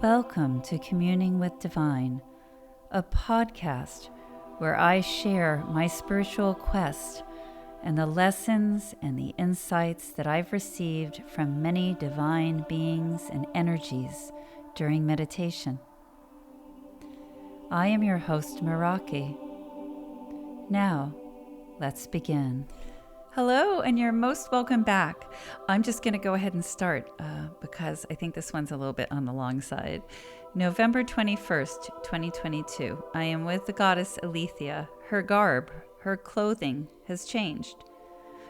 Welcome to Communing with Divine, a podcast where I share my spiritual quest and the lessons and the insights that I've received from many divine beings and energies during meditation. I am your host, Meraki. Now, let's begin. Hello, and you're most welcome back. I'm just going to go ahead and start because I think this one's a little bit on the long side. November 21st, 2022. I am with the goddess Alethea. Her garb, her clothing has changed.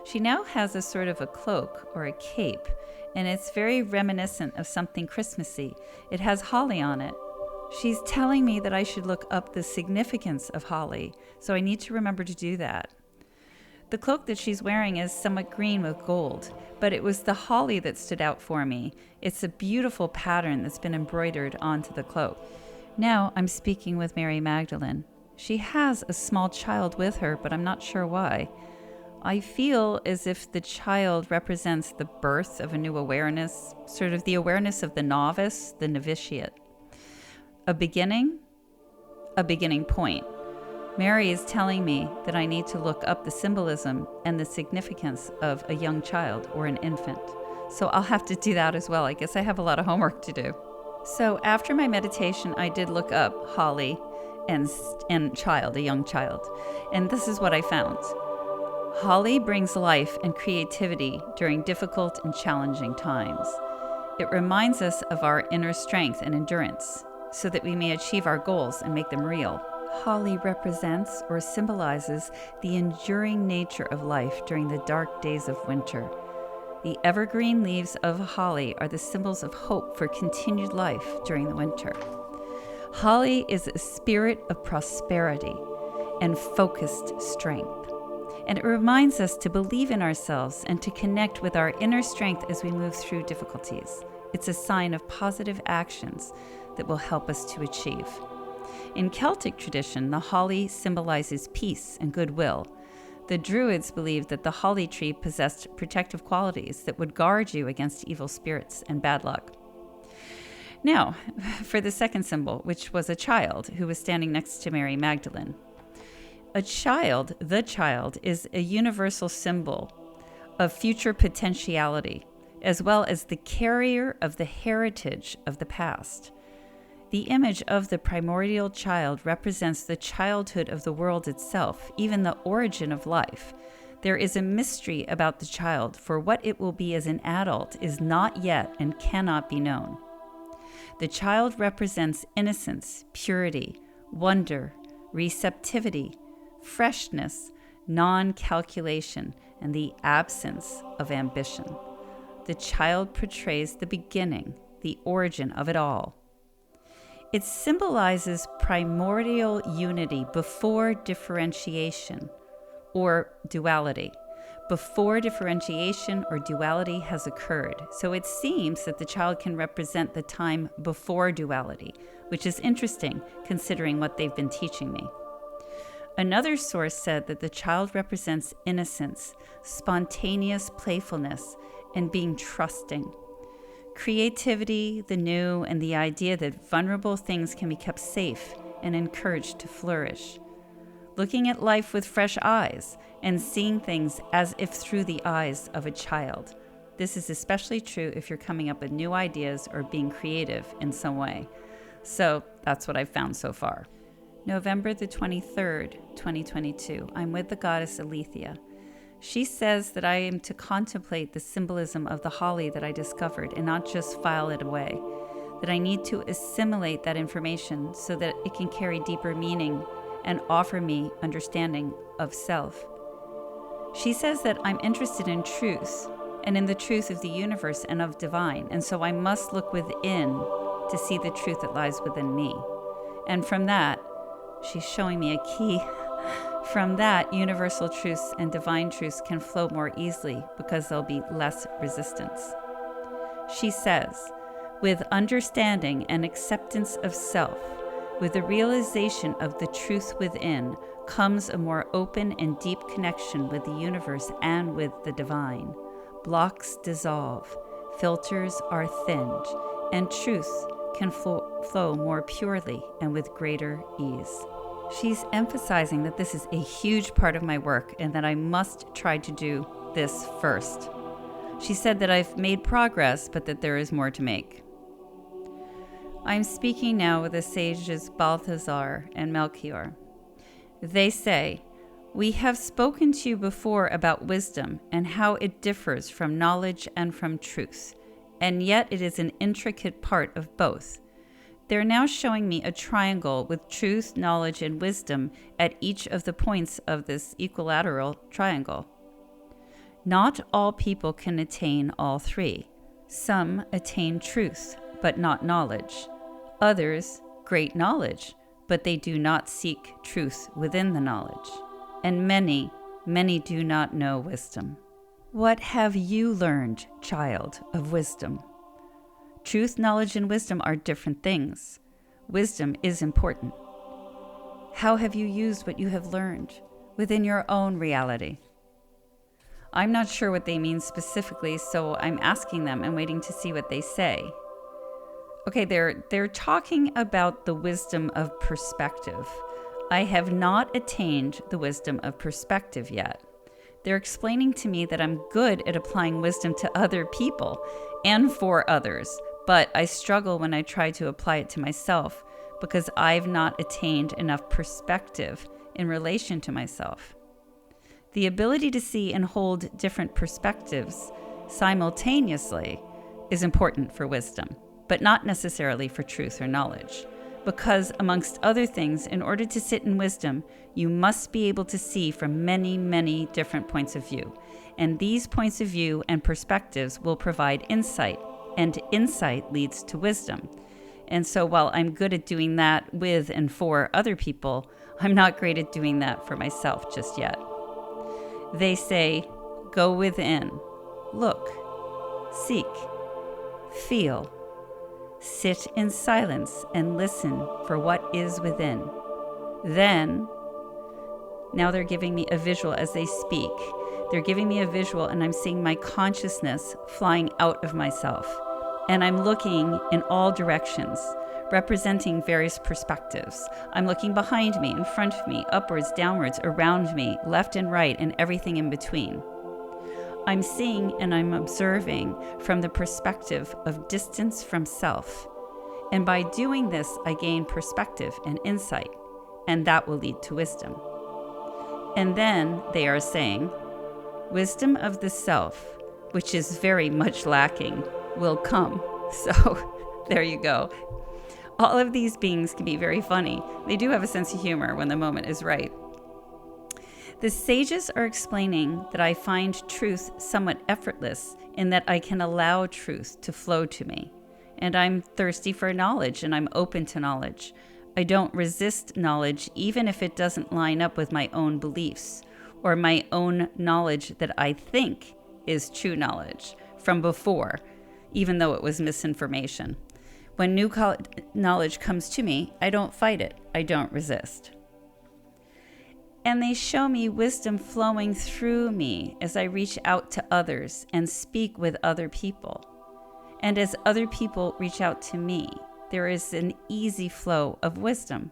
She now has a sort of a cloak or a cape, and it's very reminiscent of something Christmassy. It has holly on it. She's telling me that I should look up the significance of holly, so I need to remember to do that. The cloak that she's wearing is somewhat green with gold, but it was the holly that stood out for me. It's a beautiful pattern that's been embroidered onto the cloak. Now I'm speaking with Mary Magdalene. She has a small child with her, but I'm not sure why. I feel as if the child represents the birth of a new awareness, sort of the awareness of the novice, the novitiate. A beginning point. Mary is telling me that I need to look up the symbolism and the significance of a young child or an infant. So I'll have to do that as well. I guess I have a lot of homework to do. So after my meditation, I did look up holly and child, a young child. And this is what I found. Holly brings life and creativity during difficult and challenging times. It reminds us of our inner strength and endurance so that we may achieve our goals and make them real. Holly represents or symbolizes the enduring nature of life during the dark days of winter. The evergreen leaves of holly are the symbols of hope for continued life during the winter. Holly is a spirit of prosperity and focused strength, and it reminds us to believe in ourselves and to connect with our inner strength as we move through difficulties. It's a sign of positive actions that will help us to achieve. In Celtic tradition, the holly symbolizes peace and goodwill. The Druids believed that the holly tree possessed protective qualities that would guard you against evil spirits and bad luck. Now, for the second symbol, which was a child who was standing next to Mary Magdalene. A child, the child, is a universal symbol of future potentiality, as well as the carrier of the heritage of the past. The image of the primordial child represents the childhood of the world itself, even the origin of life. There is a mystery about the child, for what it will be as an adult is not yet and cannot be known. The child represents innocence, purity, wonder, receptivity, freshness, non-calculation, and the absence of ambition. The child portrays the beginning, the origin of it all. It symbolizes primordial unity before differentiation or duality. Before differentiation or duality has occurred. So it seems that the child can represent the time before duality, which is interesting considering what they've been teaching me. Another source said that the child represents innocence, spontaneous playfulness, and being trusting. Creativity, the new, and the idea that vulnerable things can be kept safe and encouraged to flourish. Looking at life with fresh eyes and seeing things as if through the eyes of a child. This is especially true if you're coming up with new ideas or being creative in some way. So that's what I've found so far. November the 23rd, 2022. I'm with the goddess Alethea. She says that I am to contemplate the symbolism of the holly that I discovered and not just file it away, that I need to assimilate that information so that it can carry deeper meaning and offer me understanding of self. She says that I'm interested in truth and in the truth of the universe and of divine, and so I must look within to see the truth that lies within me. And from that, she's showing me a key. From that, universal truths and divine truths can flow more easily because there'll be less resistance. She says, with understanding and acceptance of self, with the realization of the truth within, comes a more open and deep connection with the universe and with the divine. Blocks dissolve, filters are thinned, and truth can flow more purely and with greater ease. She's emphasizing that this is a huge part of my work and that I must try to do this first. She said that I've made progress, but that there is more to make. I'm speaking now with the sages Balthazar and Melchior. They say, "We have spoken to you before about wisdom and how it differs from knowledge and from truth, and yet it is an intricate part of both. They're now showing me a triangle with truth, knowledge, and wisdom at each of the points of this equilateral triangle. Not all people can attain all three. Some attain truth, but not knowledge. Others, great knowledge, but they do not seek truth within the knowledge. And many, many do not know wisdom. What have you learned, child, of wisdom? Truth, knowledge, and wisdom are different things. Wisdom is important. How have you used what you have learned within your own reality?" I'm not sure what they mean specifically, so I'm asking them and waiting to see what they say. Okay, they're talking about the wisdom of perspective. I have not attained the wisdom of perspective yet. They're explaining to me that I'm good at applying wisdom to other people and for others, but I struggle when I try to apply it to myself because I've not attained enough perspective in relation to myself. The ability to see and hold different perspectives simultaneously is important for wisdom, but not necessarily for truth or knowledge. Because, amongst other things, in order to sit in wisdom, you must be able to see from many, many different points of view. And these points of view and perspectives will provide insight, and insight leads to wisdom. And so while I'm good at doing that with and for other people, I'm not great at doing that for myself just yet. They say, go within, look, seek, feel, sit in silence and listen for what is within. Then, now they're giving me a visual as they speak. They're giving me a visual and I'm seeing my consciousness flying out of myself. And I'm looking in all directions, representing various perspectives. I'm looking behind me, in front of me, upwards, downwards, around me, left and right, and everything in between. I'm seeing and I'm observing from the perspective of distance from self. And by doing this, I gain perspective and insight, and that will lead to wisdom. And then they are saying, wisdom of the self, which is very much lacking, will come. So there you go. All of these beings can be very funny. They do have a sense of humor when the moment is right. The sages are explaining that I find truth somewhat effortless in that I can allow truth to flow to me. And I'm thirsty for knowledge and I'm open to knowledge. I don't resist knowledge even if it doesn't line up with my own beliefs or my own knowledge that I think is true knowledge from before, even though it was misinformation. When new knowledge comes to me, I don't fight it. I don't resist. And they show me wisdom flowing through me as I reach out to others and speak with other people. And as other people reach out to me, there is an easy flow of wisdom.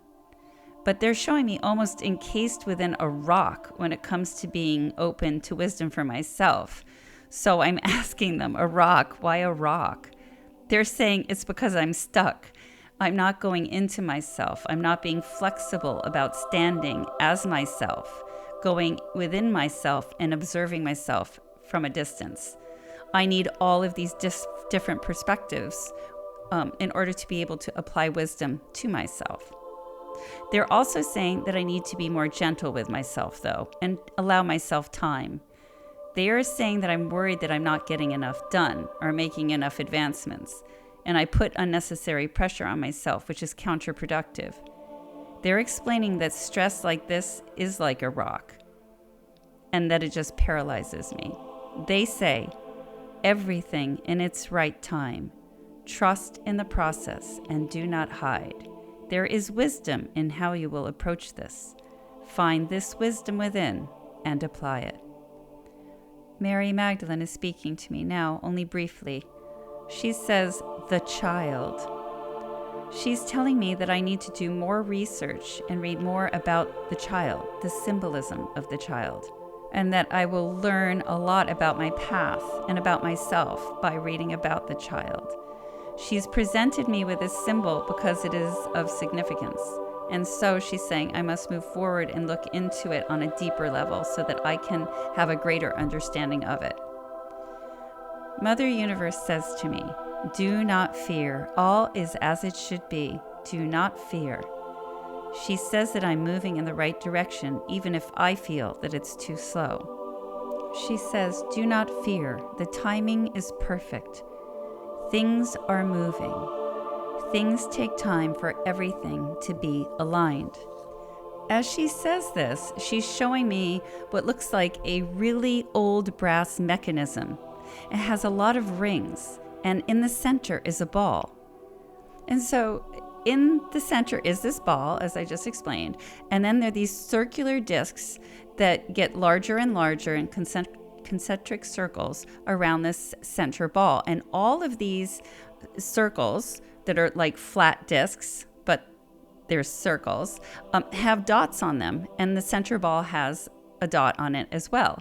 But they're showing me almost encased within a rock when it comes to being open to wisdom for myself. So I'm asking them, a rock? Why a rock? They're saying it's because I'm stuck. I'm not going into myself. I'm not being flexible about standing as myself, going within myself and observing myself from a distance. I need all of these different perspectives in order to be able to apply wisdom to myself. They're also saying that I need to be more gentle with myself, though, and allow myself time. They are saying that I'm worried that I'm not getting enough done or making enough advancements, and I put unnecessary pressure on myself, which is counterproductive. They're explaining that stress like this is like a rock, and that it just paralyzes me. They say, everything in its right time. Trust in the process and do not hide. There is wisdom in how you will approach this. Find this wisdom within and apply it. Mary Magdalene is speaking to me now, only briefly. She says, the child. She's telling me that I need to do more research and read more about the child, the symbolism of the child, and that I will learn a lot about my path and about myself by reading about the child. She's presented me with this symbol because it is of significance. And so she's saying I must move forward and look into it on a deeper level so that I can have a greater understanding of it. Mother Universe says to me, "Do not fear. All is as it should be. Do not fear." She says that I'm moving in the right direction, even if I feel that it's too slow. She says, "Do not fear. The timing is perfect. Things are moving. Things take time for everything to be aligned." As she says this, she's showing me what looks like a really old brass mechanism. It has a lot of rings, and in the center is a ball. And so in the center is this ball, as I just explained, and then there are these circular discs that get larger and larger in concentric circles around this center ball. And all of these circles that are like flat discs, but they're circles, have dots on them, and the center ball has a dot on it as well.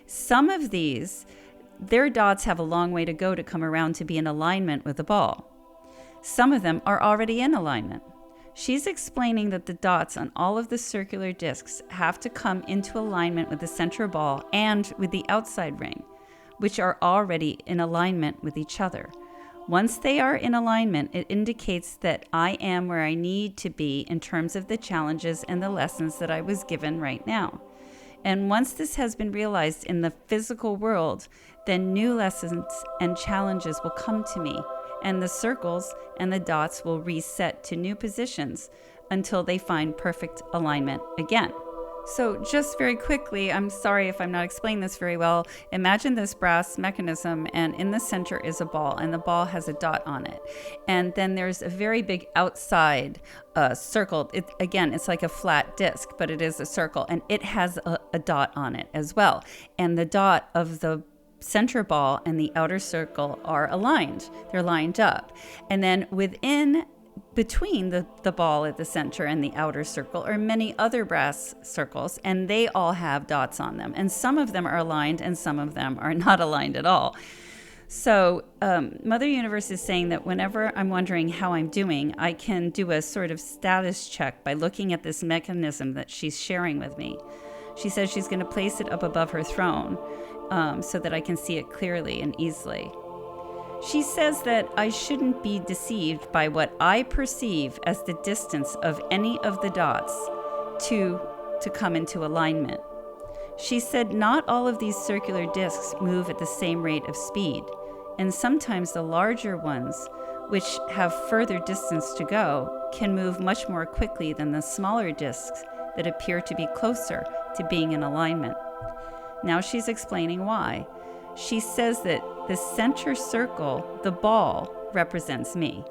Some of these, their dots have a long way to go to come around to be in alignment with the ball. Some of them are already in alignment. She's explaining that the dots on all of the circular discs have to come into alignment with the center ball and with the outside ring, which are already in alignment with each other. Once they are in alignment, it indicates that I am where I need to be in terms of the challenges and the lessons that I was given right now. And once this has been realized in the physical world, then new lessons and challenges will come to me, and the circles and the dots will reset to new positions until they find perfect alignment again. So just very quickly, I'm sorry if I'm not explaining this very well. Imagine this brass mechanism, and in the center is a ball, and the ball has a dot on it. And then there's a very big outside circle. It's like a flat disc, but it is a circle, and it has a dot on it as well. And the dot of the center ball and the outer circle are aligned. They're lined up. And then between the ball at the center and the outer circle are many other brass circles, and they all have dots on them. And some of them are aligned and some of them are not aligned at all. So Mother Universe is saying that whenever I'm wondering how I'm doing, I can do a sort of status check by looking at this mechanism that she's sharing with me. She says she's going to place it up above her throne so that I can see it clearly and easily. She says that I shouldn't be deceived by what I perceive as the distance of any of the dots to come into alignment. She said not all of these circular discs move at the same rate of speed, and sometimes the larger ones, which have further distance to go, can move much more quickly than the smaller discs that appear to be closer to being in alignment. Now she's explaining why. She says that the center circle, the ball, represents me,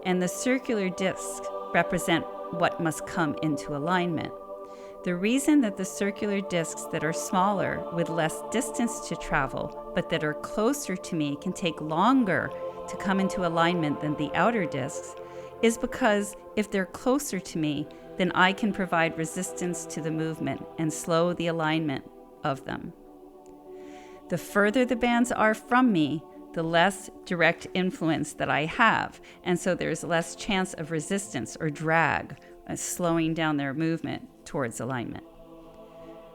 and the circular discs represent what must come into alignment. The reason that the circular discs that are smaller with less distance to travel, but that are closer to me, can take longer to come into alignment than the outer discs is because if they're closer to me, then I can provide resistance to the movement and slow the alignment of them. The further the bands are from me, the less direct influence that I have, and so there's less chance of resistance or drag, slowing down their movement towards alignment.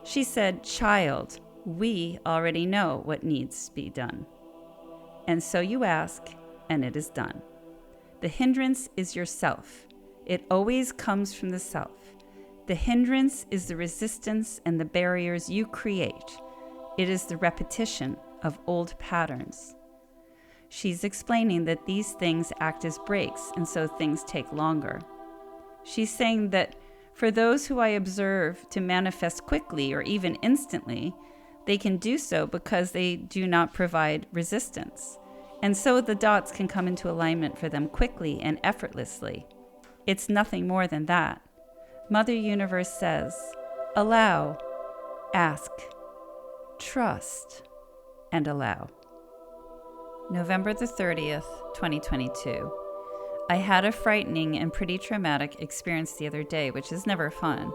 She said, "Child, we already know what needs to be done. And so you ask, and it is done. The hindrance is yourself. It always comes from the self. The hindrance is the resistance and the barriers you create. It is the repetition of old patterns." She's explaining that these things act as brakes, and so things take longer. She's saying that for those who I observe to manifest quickly or even instantly, they can do so because they do not provide resistance. And so the dots can come into alignment for them quickly and effortlessly. It's nothing more than that. Mother Universe says, allow, ask, trust, and allow. November the 30th, 2022. I had a frightening and pretty traumatic experience the other day, which is never fun.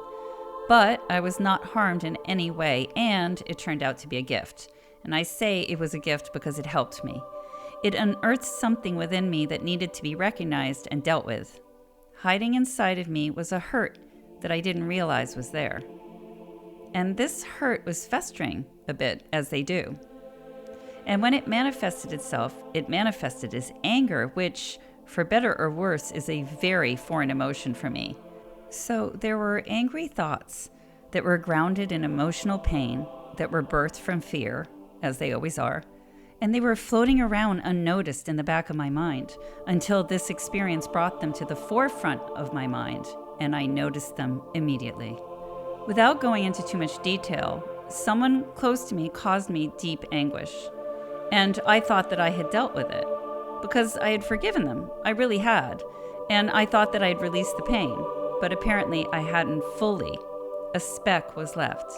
But I was not harmed in any way, and it turned out to be a gift. And I say it was a gift because it helped me. It unearthed something within me that needed to be recognized and dealt with. Hiding inside of me was a hurt that I didn't realize was there. And this hurt was festering a bit, as they do. And when it manifested itself, it manifested as anger, which, for better or worse, is a very foreign emotion for me. So there were angry thoughts that were grounded in emotional pain, that were birthed from fear, as they always are, and they were floating around unnoticed in the back of my mind until this experience brought them to the forefront of my mind, and I noticed them immediately. Without going into too much detail, someone close to me caused me deep anguish, and I thought that I had dealt with it because I had forgiven them. I really had, and I thought that I had released the pain, but apparently I hadn't fully. A speck was left,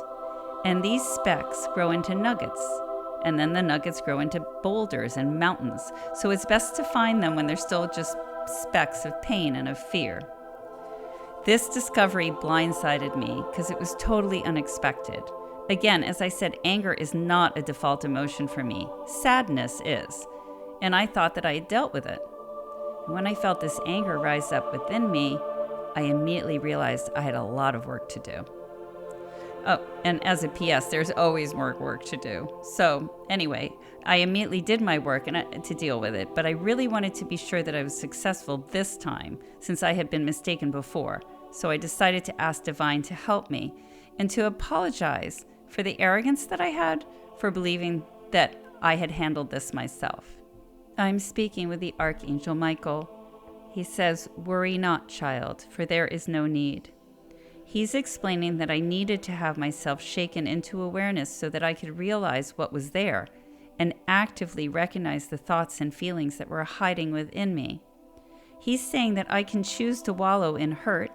and these specks grow into nuggets. And then the nuggets grow into boulders and mountains. So it's best to find them when they're still just specks of pain and of fear. This discovery blindsided me because it was totally unexpected. Again, as I said, anger is not a default emotion for me. Sadness is. And I thought that I had dealt with it. And when I felt this anger rise up within me, I immediately realized I had a lot of work to do. Oh, and as a PS, there's always more work to do. So anyway, I immediately did my work to deal with it, but I really wanted to be sure that I was successful this time, since I had been mistaken before. So I decided to ask Divine to help me and to apologize for the arrogance that I had for believing that I had handled this myself. I'm speaking with the Archangel Michael. He says, "Worry not, child, for there is no need." He's explaining that I needed to have myself shaken into awareness so that I could realize what was there and actively recognize the thoughts and feelings that were hiding within me. He's saying that I can choose to wallow in hurt,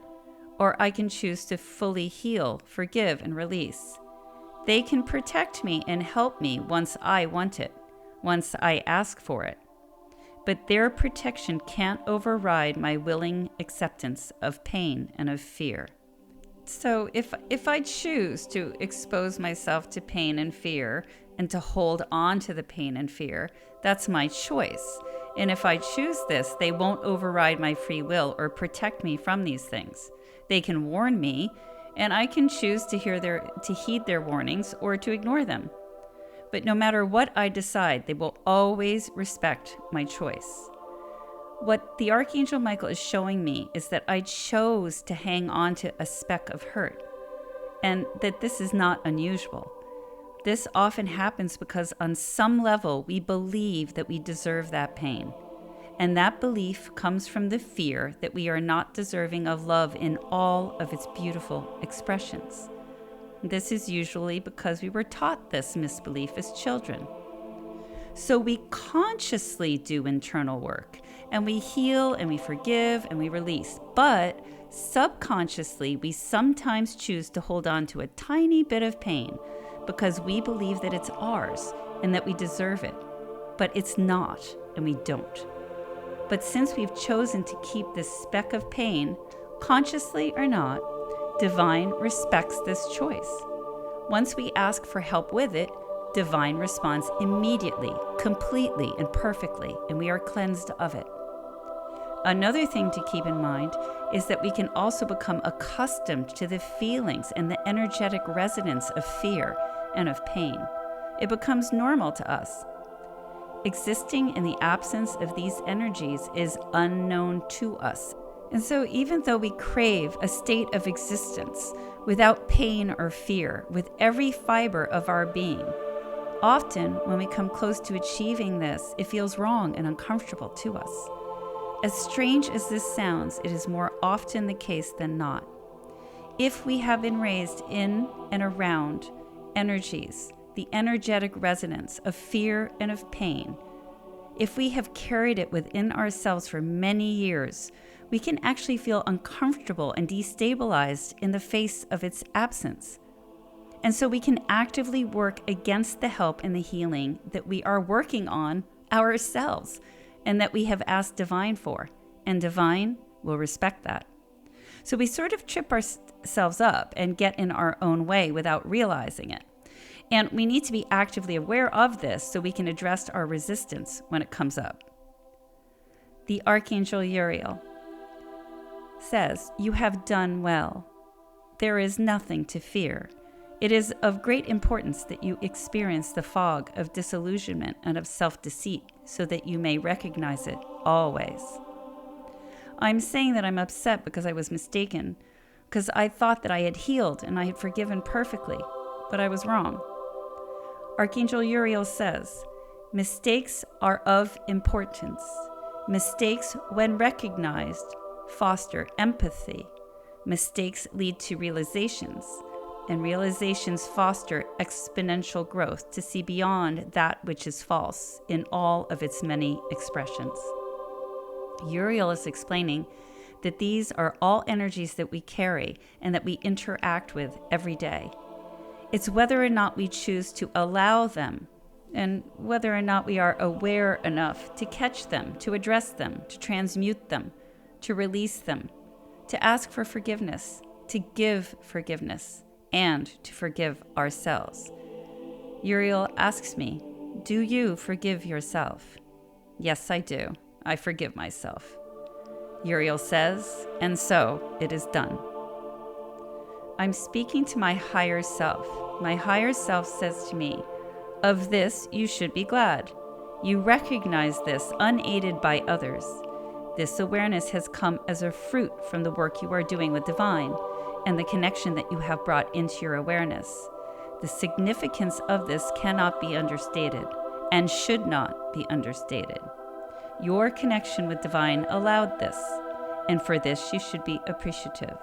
or I can choose to fully heal, forgive, and release. They can protect me and help me once I want it, once I ask for it. But their protection can't override my willing acceptance of pain and of fear. So if I choose to expose myself to pain and fear and to hold on to the pain and fear, that's my choice. And if I choose this, they won't override my free will or protect me from these things. They can warn me, and I can choose to heed their warnings or to ignore them. But no matter what I decide, they will always respect my choice. What the Archangel Michael is showing me is that I chose to hang on to a speck of hurt, and that this is not unusual. This often happens because on some level we believe that we deserve that pain, and that belief comes from the fear that we are not deserving of love in all of its beautiful expressions. This is usually because we were taught this misbelief as children. So we consciously do internal work, and we heal and we forgive and we release. But subconsciously, we sometimes choose to hold on to a tiny bit of pain because we believe that it's ours and that we deserve it. But it's not, and we don't. But since we've chosen to keep this speck of pain, consciously or not, Divine respects this choice. Once we ask for help with it, Divine responds immediately, completely, and perfectly, and we are cleansed of it. Another thing to keep in mind is that we can also become accustomed to the feelings and the energetic resonance of fear and of pain. It becomes normal to us. Existing in the absence of these energies is unknown to us. And so even though we crave a state of existence without pain or fear, with every fiber of our being, often when we come close to achieving this, it feels wrong and uncomfortable to us. As strange as this sounds, it is more often the case than not. If we have been raised in and around energies, the energetic resonance of fear and of pain, if we have carried it within ourselves for many years, we can actually feel uncomfortable and destabilized in the face of its absence. And so we can actively work against the help and the healing that we are working on ourselves and that we have asked Divine for. and divine will respect that. So we sort of trip ourselves up and get in our own way without realizing it. And we need to be actively aware of this so we can address our resistance when it comes up. The Archangel Uriel says, "You have done well. There is nothing to fear. It is of great importance that you experience the fog of disillusionment and of self-deceit so that you may recognize it always." I'm saying that I'm upset because I was mistaken, because I thought that I had healed and I had forgiven perfectly, but I was wrong. Archangel Uriel says, "Mistakes are of importance. Mistakes, when recognized, foster empathy. Mistakes lead to realizations, and realizations foster exponential growth to see beyond that which is false in all of its many expressions." Uriel is explaining that these are all energies that we carry and that we interact with every day. It's whether or not we choose to allow them and whether or not we are aware enough to catch them, to address them, to transmute them, to release them, to ask for forgiveness, to give forgiveness, and to forgive ourselves. Uriel asks me, "Do you forgive yourself?" Yes, I do. I forgive myself. Uriel says, and so it is done. I'm speaking to my higher self. My higher self says to me, "Of this you should be glad. You recognize this unaided by others. This awareness has come as a fruit from the work you are doing with divine and the connection that you have brought into your awareness. The significance of this cannot be understated and should not be understated. Your connection with divine allowed this, and for this you should be appreciative.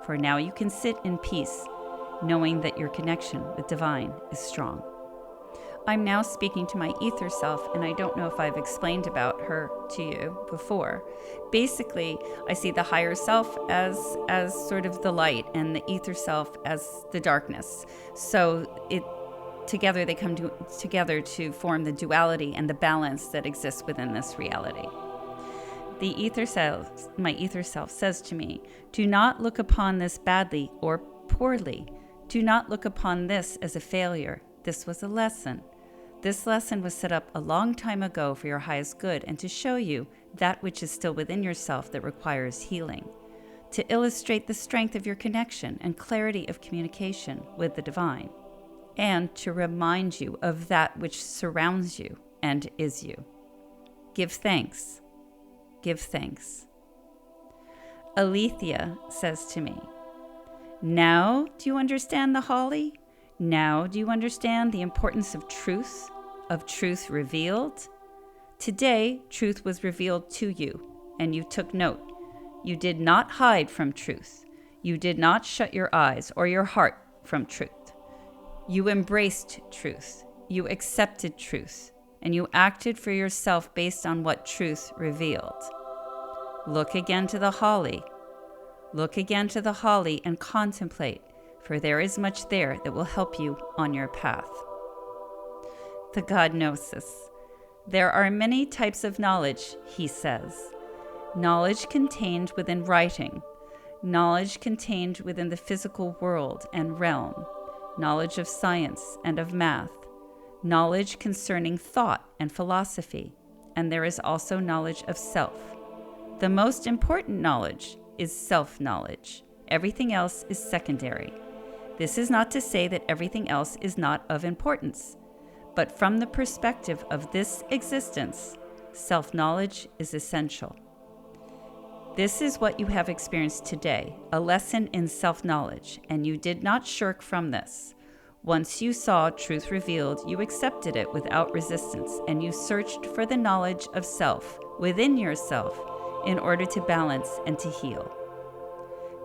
For now you can sit in peace, knowing that your connection with divine is strong." I'm now speaking to my ether self, and I don't know if I've explained about her to you before. Basically, I see the higher self as sort of the light and the ether self as the darkness. So together they come together to form the duality and the balance that exists within this reality. The ether self, my ether self says to me, "Do not look upon this badly or poorly. Do not look upon this as a failure. This was a lesson. This lesson was set up a long time ago for your highest good and to show you that which is still within yourself that requires healing, to illustrate the strength of your connection and clarity of communication with the divine, and to remind you of that which surrounds you and is you. Give thanks. Give thanks." Alethea says to me, "Now do you understand the holly? Now do you understand the importance of truth revealed? Today, truth was revealed to you, and you took note. You did not hide from truth. You did not shut your eyes or your heart from truth. You embraced truth. You accepted truth, and you acted for yourself based on what truth revealed. Look again to the holly. Look again to the holly and contemplate, for there is much there that will help you on your path." The God Gnosis. There are many types of knowledge, he says. Knowledge contained within writing, knowledge contained within the physical world and realm, knowledge of science and of math, knowledge concerning thought and philosophy, and there is also knowledge of self. The most important knowledge is self-knowledge. Everything else is secondary. This is not to say that everything else is not of importance, but from the perspective of this existence, self-knowledge is essential. This is what you have experienced today, a lesson in self-knowledge, and you did not shirk from this. Once you saw truth revealed, you accepted it without resistance, and you searched for the knowledge of self within yourself in order to balance and to heal.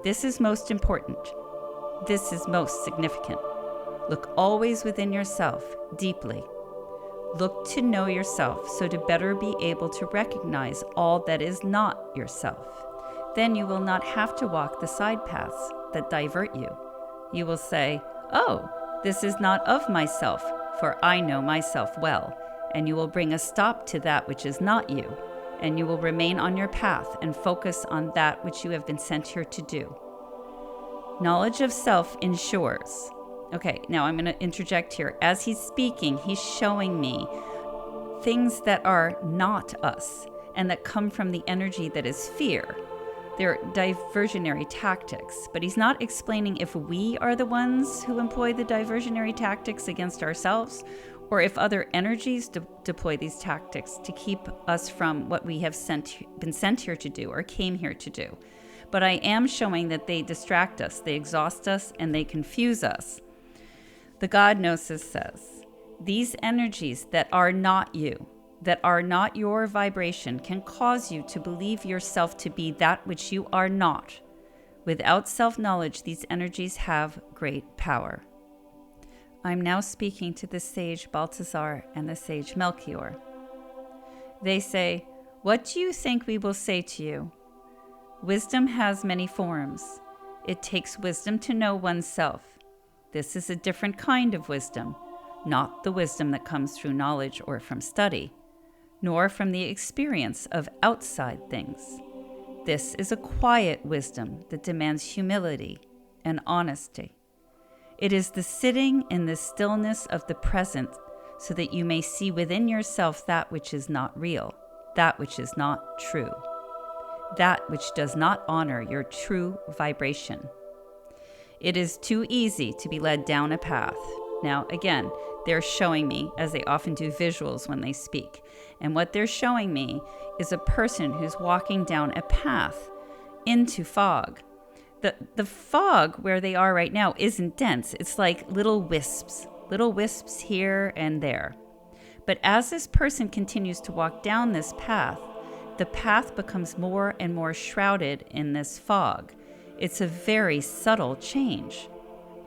This is most important. This is most significant. Look always within yourself, deeply. Look to know yourself so to better be able to recognize all that is not yourself. Then you will not have to walk the side paths that divert you. You will say, "Oh, this is not of myself, for I know myself well," and you will bring a stop to that which is not you, and you will remain on your path and focus on that which you have been sent here to do. Knowledge of self ensures. Okay, now I'm going to interject here. As he's speaking, he's showing me things that are not us and that come from the energy that is fear. They're diversionary tactics, but he's not explaining if we are the ones who employ the diversionary tactics against ourselves, or if other energies deploy these tactics to keep us from what we have been sent here to do or came here to do. But I am showing that they distract us, they exhaust us, and they confuse us. The God Gnosis says, these energies that are not you, that are not your vibration, can cause you to believe yourself to be that which you are not. Without self-knowledge, these energies have great power. I'm now speaking to the sage Balthazar and the sage Melchior. They say, what do you think we will say to you? Wisdom has many forms. It takes wisdom to know oneself. This is a different kind of wisdom, not the wisdom that comes through knowledge or from study, nor from the experience of outside things. This is a quiet wisdom that demands humility and honesty. It is the sitting in the stillness of the present so that you may see within yourself that which is not real, that which is not true, that which does not honor your true vibration. It is too easy to be led down a path. Now, again, they're showing me, as they often do, visuals when they speak. And what they're showing me is a person who's walking down a path into fog. The fog where they are right now isn't dense. It's like little wisps here and there. But as this person continues to walk down this path, the path becomes more and more shrouded in this fog. It's a very subtle change.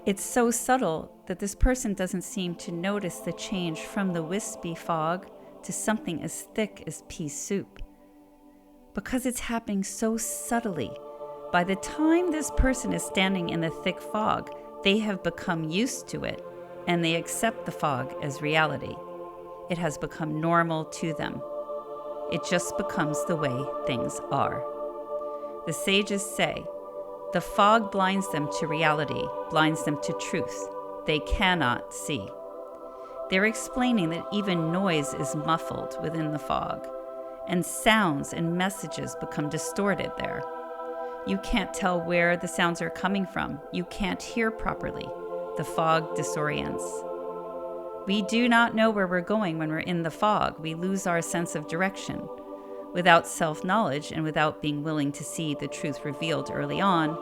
It's so subtle that this person doesn't seem to notice the change from the wispy fog to something as thick as pea soup. Because it's happening so subtly, by the time this person is standing in the thick fog, they have become used to it, and they accept the fog as reality. It has become normal to them. It just becomes the way things are. The sages say, the fog blinds them to reality, blinds them to truth. They cannot see. They're explaining that even noise is muffled within the fog, and sounds and messages become distorted there. You can't tell where the sounds are coming from. You can't hear properly. The fog disorients. We do not know where we're going when we're in the fog. We lose our sense of direction. Without self-knowledge and without being willing to see the truth revealed early on,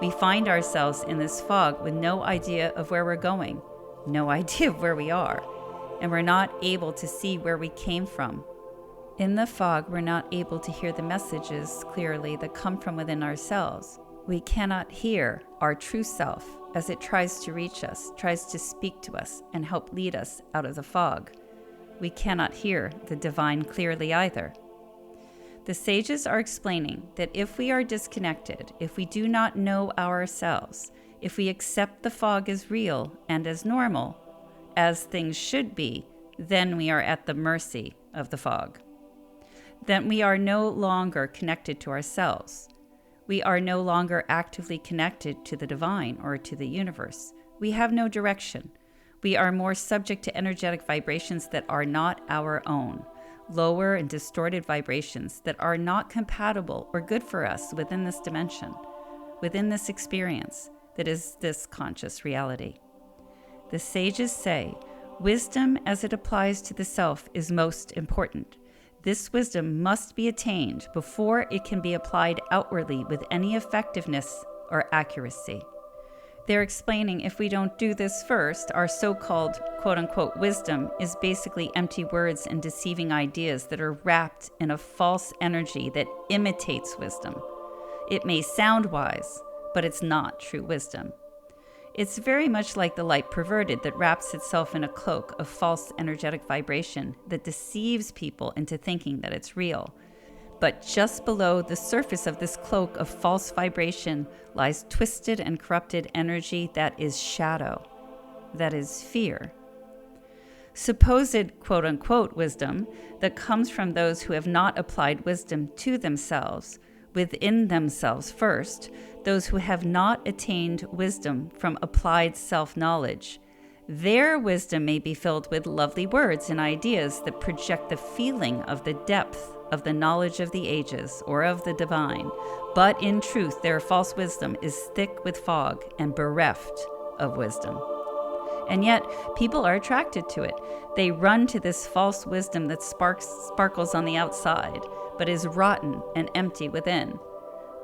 we find ourselves in this fog with no idea of where we're going, no idea of where we are, and we're not able to see where we came from. In the fog, we're not able to hear the messages clearly that come from within ourselves. We cannot hear our true self as it tries to reach us, tries to speak to us, and help lead us out of the fog. We cannot hear the divine clearly either. The sages are explaining that if we are disconnected, if we do not know ourselves, if we accept the fog as real and as normal, as things should be, then we are at the mercy of the fog. Then we are no longer connected to ourselves. We are no longer actively connected to the divine or to the universe. We have no direction. We are more subject to energetic vibrations that are not our own, lower and distorted vibrations that are not compatible or good for us within this dimension, within this experience that is this conscious reality. The sages say, wisdom as it applies to the self is most important. This wisdom must be attained before it can be applied outwardly with any effectiveness or accuracy. They're explaining if we don't do this first, our so-called quote-unquote wisdom is basically empty words and deceiving ideas that are wrapped in a false energy that imitates wisdom. It may sound wise, but it's not true wisdom. It's very much like the light perverted that wraps itself in a cloak of false energetic vibration that deceives people into thinking that it's real. But just below the surface of this cloak of false vibration lies twisted and corrupted energy that is shadow, that is fear. Supposed quote-unquote wisdom that comes from those who have not applied wisdom to themselves, within themselves first, those who have not attained wisdom from applied self-knowledge. Their wisdom may be filled with lovely words and ideas that project the feeling of the depth of the knowledge of the ages or of the divine, but in truth their false wisdom is thick with fog and bereft of wisdom. And yet, people are attracted to it. They run to this false wisdom that sparkles on the outside, but is rotten and empty within.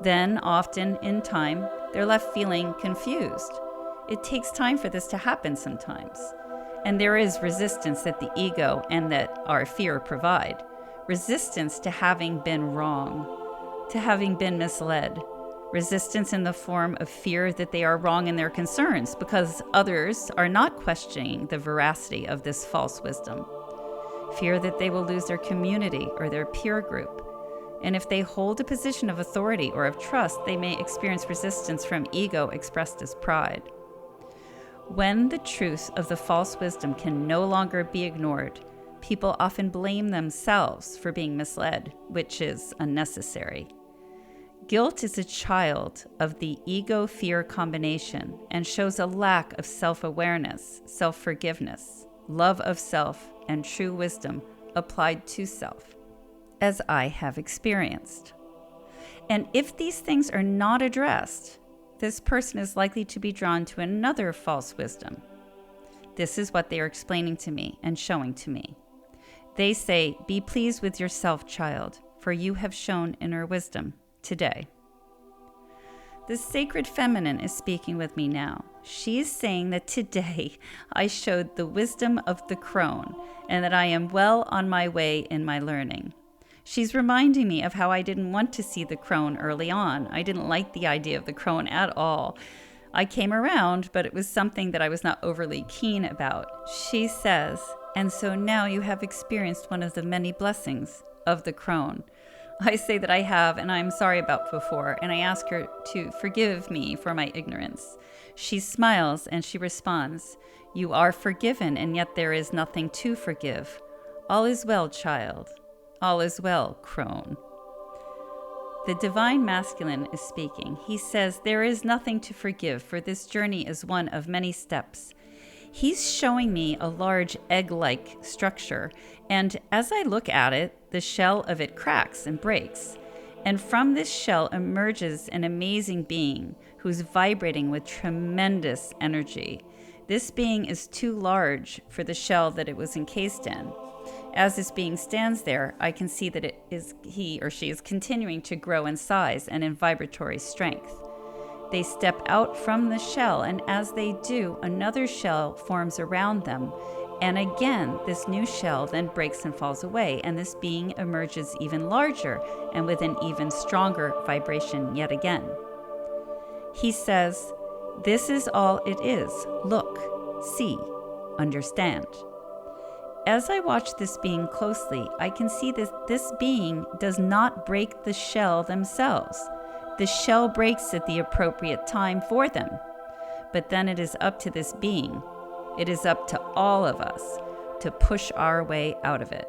Then, often in time, they're left feeling confused. It takes time for this to happen sometimes. And there is resistance that the ego and that our fear provide. Resistance to having been wrong, to having been misled. Resistance in the form of fear that they are wrong in their concerns because others are not questioning the veracity of this false wisdom. Fear that they will lose their community or their peer group. And if they hold a position of authority or of trust, they may experience resistance from ego expressed as pride. When the truth of the false wisdom can no longer be ignored, people often blame themselves for being misled, which is unnecessary. Guilt is a child of the ego-fear combination and shows a lack of self-awareness, self-forgiveness, love of self, and true wisdom applied to self, as I have experienced. And if these things are not addressed, this person is likely to be drawn to another false wisdom. This is what they are explaining to me and showing to me. They say, "Be pleased with yourself, child, for you have shown inner wisdom today." The sacred feminine is speaking with me now. She is saying that today I showed the wisdom of the crone and that I am well on my way in my learning. She's reminding me of how I didn't want to see the crone early on. I didn't like the idea of the crone at all. I came around, but it was something that I was not overly keen about. She says, "And so now you have experienced one of the many blessings of the crone." I say that I have, and I'm sorry about before, and I ask her to forgive me for my ignorance. She smiles and she responds, "You are forgiven, and yet there is nothing to forgive. All is well, child. All is well, crone." The divine masculine is speaking. He says, "There is nothing to forgive, for this journey is one of many steps." He's showing me a large egg-like structure, and as I look at it, the shell of it cracks and breaks. And from this shell emerges an amazing being who's vibrating with tremendous energy. This being is too large for the shell that it was encased in. As this being stands there, I can see that he or she is continuing to grow in size and in vibratory strength. They step out from the shell, and as they do, another shell forms around them. And again, this new shell then breaks and falls away, and this being emerges even larger and with an even stronger vibration yet again. He says, "This is all it is. Look, see, understand." As I watch this being closely, I can see that this being does not break the shell themselves. The shell breaks at the appropriate time for them. But then it is up to this being. It is up to all of us to push our way out of it.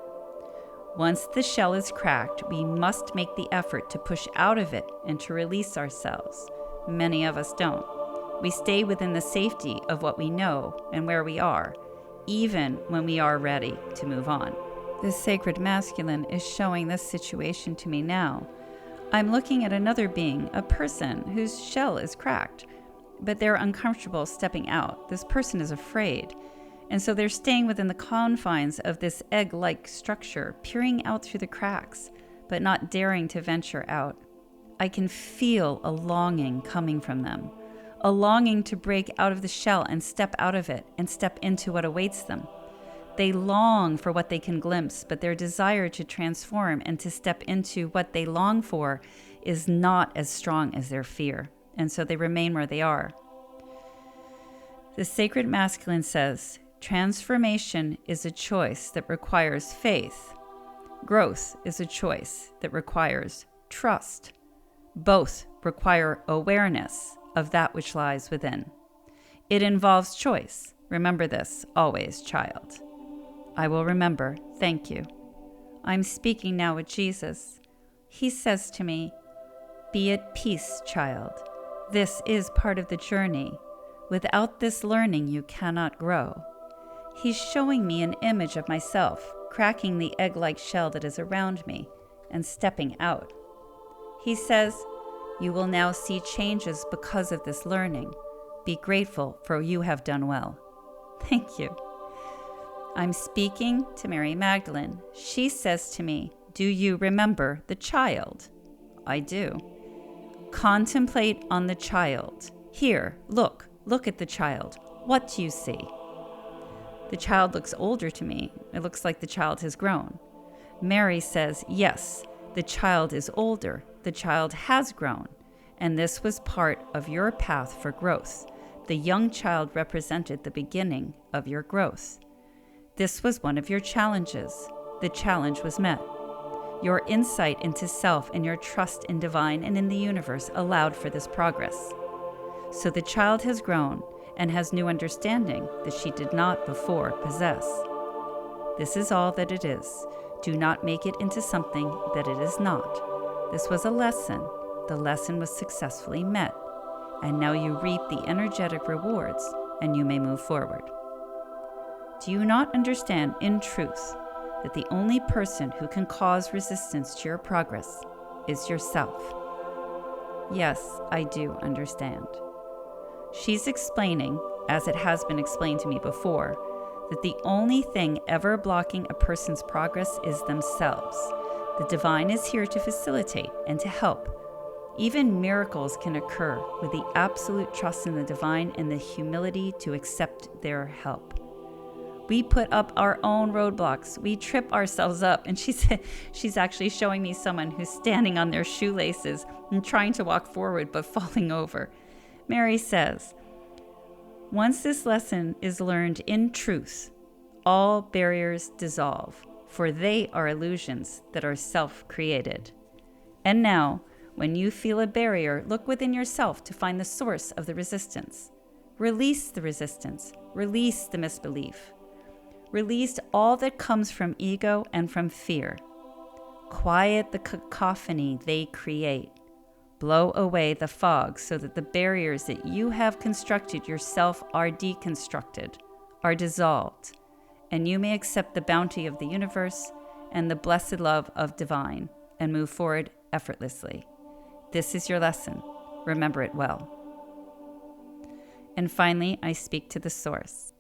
Once the shell is cracked, we must make the effort to push out of it and to release ourselves. Many of us don't. We stay within the safety of what we know and where we are, even when we are ready to move on. The sacred masculine is showing this situation to me now. I'm looking at another being, a person whose shell is cracked, but they're uncomfortable stepping out. This person is afraid. And so they're staying within the confines of this egg-like structure, peering out through the cracks, but not daring to venture out. I can feel a longing coming from them, a longing to break out of the shell and step out of it and step into what awaits them. They long for what they can glimpse, but their desire to transform and to step into what they long for is not as strong as their fear, and so they remain where they are. The sacred masculine says, transformation is a choice that requires faith. Growth is a choice that requires trust. Both require awareness of that which lies within. It involves choice. Remember this always, child. I will remember. Thank you. I'm speaking now with Jesus. He says to me, be at peace, child. This is part of the journey. Without this learning, you cannot grow. He's showing me an image of myself, cracking the egg-like shell that is around me and stepping out. He says, you will now see changes because of this learning. Be grateful, for you have done well. Thank you. I'm speaking to Mary Magdalene. She says to me, do you remember the child? I do. Contemplate on the child. Here, look at the child. What do you see? The child looks older to me. It looks like the child has grown. Mary says, yes, the child is older. The child has grown. And this was part of your path for growth. The young child represented the beginning of your growth. This was one of your challenges. The challenge was met. Your insight into self and your trust in divine and in the universe allowed for this progress. So the child has grown and has new understanding that she did not before possess. This is all that it is. Do not make it into something that it is not. This was a lesson. The lesson was successfully met. And now you reap the energetic rewards and you may move forward. Do you not understand in truth that the only person who can cause resistance to your progress is yourself? Yes, I do understand. She's explaining, as it has been explained to me before, that the only thing ever blocking a person's progress is themselves. The divine is here to facilitate and to help. Even miracles can occur with the absolute trust in the divine and the humility to accept their help. We put up our own roadblocks. We trip ourselves up. And she's actually showing me someone who's standing on their shoelaces and trying to walk forward but falling over. Mary says, once this lesson is learned in truth, all barriers dissolve, for they are illusions that are self-created. And now, when you feel a barrier, look within yourself to find the source of the resistance. Release the resistance. Release the misbelief. Release all that comes from ego and from fear. Quiet the cacophony they create. Blow away the fog so that the barriers that you have constructed yourself are deconstructed, are dissolved, and you may accept the bounty of the universe and the blessed love of divine and move forward effortlessly. This is your lesson. Remember it well. And finally, I speak to the source.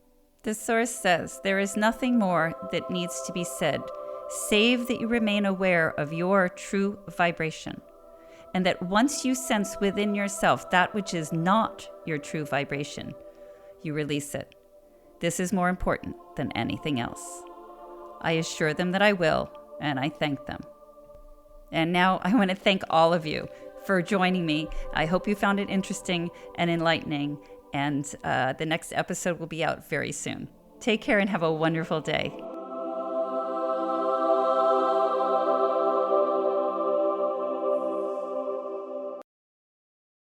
The source says, there is nothing more that needs to be said, save that you remain aware of your true vibration, and that once you sense within yourself that which is not your true vibration, you release it. This is more important than anything else. I assure them that I will, and I thank them. And now I want to thank all of you for joining me. I hope you found it interesting and enlightening. And the next episode will be out very soon. Take care and have a wonderful day.